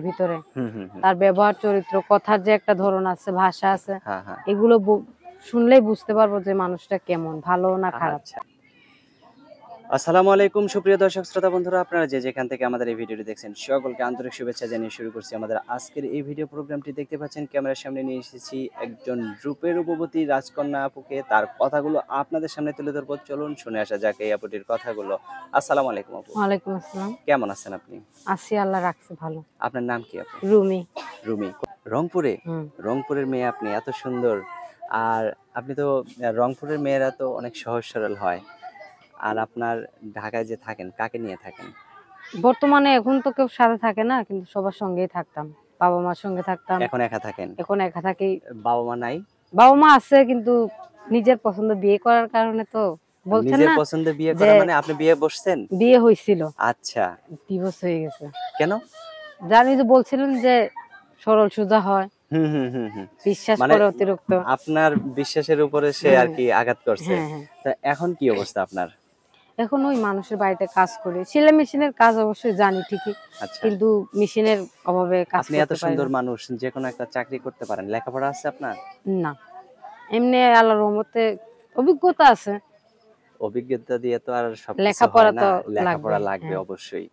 ভিতরে। তার ব্যবহার, চরিত্র, কথার যে একটা ধরন আছে, ভাষা আছে, এগুলো শুনলেই বুঝতে পারবো যে মানুষটা কেমন, ভালো না খারাপ। আসসালামু আলাইকুম সুপ্রিয় দর্শক শ্রোতা বন্ধুরা, আপনারা যে যেখান থেকে আমাদের এই ভিডিওটি দেখছেন সকলকে আন্তরিক শুভেচ্ছা জানিয়ে শুরু করছি আমাদের আজকের এই ভিডিও প্রোগ্রামটি। দেখতে পাচ্ছেন ক্যামেরার সামনে নিয়ে এসেছি একজন রূপে রূপবতী রাজকন্যা আপুকে। তার কথাগুলো আপনাদের সামনে তুলে ধরবো, চলুন শুনে আসা যাক এই আপুটির কথাগুলো। আসসালামু আলাইকুম আপু। ওয়ালাইকুম আসসালাম। কেমন আছেন আপনি? আছি, আল্লাহ রাখছে ভালো। আপনার নাম কি আপু? রুমি। রুমি, রংপুরে? রংপুরের মেয়ে আপনি, এত সুন্দর। আর আপনি তো রংপুরের মেয়েরা তো অনেক সহজ সরল হয়। আর আপনার ঢাকায় যে থাকেন, কাকে নিয়ে থাকেন? বর্তমানে এখন তো কেউ সাথে থাকে না, কিন্তু সবার সঙ্গেই থাকতাম। বাবা মার সঙ্গে থাকতাম। এখন একা থাকেন? এখন একা থাকি। বাবা মা নাই? বাবা মা আছে, কিন্তু নিজের পছন্দ বিয়ে করার কারণে তো বলছেন নিজের না পছন্দে বিয়ে করা মানে আপনি বিয়ে বসছেন? বিয়ে হয়েছিল। আচ্ছা, ডিভোর্স হয়ে গেছে। কেন? জানি যে বলছিলেন যে সরল সোজা হয়, বিশ্বাস মানে করে অতিরিক্ত। আপনার বিশ্বাসের উপরে সে আর কি আঘাত করছে। তা এখন কি অবস্থা আপনার? এখন ওই মানুষের বাড়িতে কাজ করি, সেলাই মেশিনের কাজ অবশ্যই জানি ঠিকই, কিন্তু মেশিনের অভাবে কাজ আপনি এত সুন্দর মানুষ, যে কোনো একটা চাকরি করতে পারেন। লেখাপড়া আছে আপনার? না, এমনি আল্লাহর রহমতে অভিজ্ঞতা আছে। অভিজ্ঞতা দিয়ে তো আর সবকিছু লেখাপড়া হয় না, তো লেখাপড়া লাগবে অবশ্যই।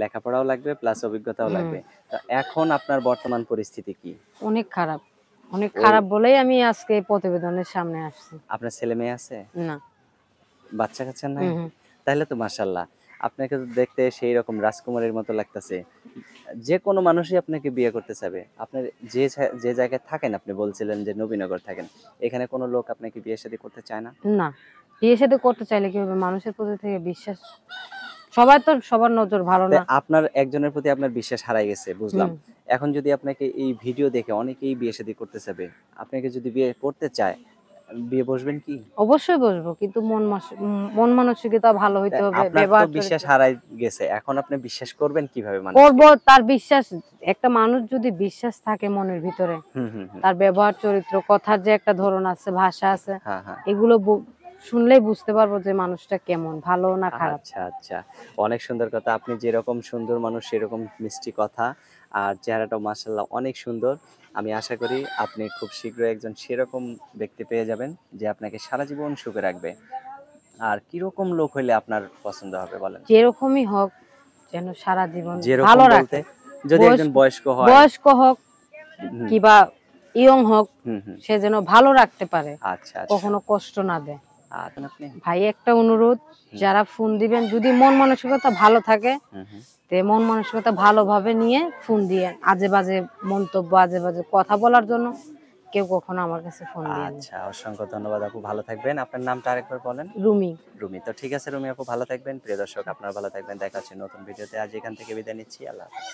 লেখাপড়াও লাগবে প্লাস অভিজ্ঞতাও লাগবে। তা এখন আপনার বর্তমান পরিস্থিতি কি? অনেক খারাপ, অনেক খারাপ বলেই আমি আজকে এই প্রতিবেদনের সামনে আসছি। আপনার ছেলে মেয়ে আছে? না। বাচ্চা কাচ্চা নাই? তাহলে তো মাশাআল্লাহ, আপনাকে তো দেখতে সেই রকম রাজকুমারীর মতো লাগতেছে। যে কোনো মানুষই আপনাকে বিয়ে করতে চাবে। আপনার যে জায়গায় থাকেন, আপনি বলছিলেন যে নবীনগর থাকেন, এখানে কোনো লোক আপনাকে বিয়ে শাদী করতে চায় না? না, বিয়ে শাদী করতে চাইলে কি হবে, মানুষের প্রতি থেকে বিশ্বাস, সবাই তো সবার নজর ভালো না। আপনার একজনের প্রতি আপনার বিশ্বাস হারাই গেছে, বুঝলাম। এখন যদি আপনাকে এই ভিডিও দেখে অনেকেই বিয়ে শাদী করতে চাবে, আপনাকে যদি বিয়ে করতে চায়, বিয়ে বসবেন কি? অবশ্যই বসবো, কিন্তু মন মানসিকতা ভালো হইতে হবে। আপনার তো বিশ্বাস হারাই গেছে, এখন আপনি বিশ্বাস করবেন কিভাবে? করবো, তার বিশ্বাস, একটা মানুষ যদি বিশ্বাস থাকে মনের ভিতরে, তার ব্যবহার, চরিত্র, কথার যে একটা ধরন আছে, ভাষা আছে, এগুলো শুনলেই বুঝতে পারবো যে মানুষটা কেমন, ভালো না খারাপ। আচ্ছা আচ্ছা, অনেক সুন্দর কথা। আপনি যেরকম সুন্দর মানুষ, সেরকম মিষ্টি কথা, আর চেহারাটাও মাশাআল্লাহ অনেক সুন্দর। আমি আশা করি আপনি খুব শীঘ্রই একজন সেরকম ব্যক্তি পেয়ে যাবেন যে আপনাকে সারা জীবন সুখে রাখবে। আর কিরকম লোক হইলে আপনার পছন্দ হবে বলেন? যেরকমই হোক, যেন সারা জীবন ভালো রাখে। যদি একজন বয়স্ক হোক কিংবা ইয়ং হোক, সে যেন ভালো রাখতে পারে, কখনো কষ্ট না দেয়। ভাই একটা অনুরোধ, যারা ফোন দিবেন, যদি মন মানসিকতা ভালো থাকে, মন মানসিকতা ভালোভাবে নিয়ে ফোন দিয়ে আজে বাজে মন্তব্য, আজে বাজে কথা বলার জন্য কেউ কখনো আমার কাছে ফোন দিয়ে। আচ্ছা, অসংখ্য ধন্যবাদ আপু, ভালো থাকবেন। আপনার নামটা আরেকবার বলেন। রুমি। রুমি, তো ঠিক আছে রুমি আপু, ভালো থাকবেন। প্রিয় দর্শক, আপনারা ভালো থাকবেন। দেখা হচ্ছে নতুন ভিডিওতে। আজ এখান থেকে বিদায় নিচ্ছি। আল্লাহ হাফেজ।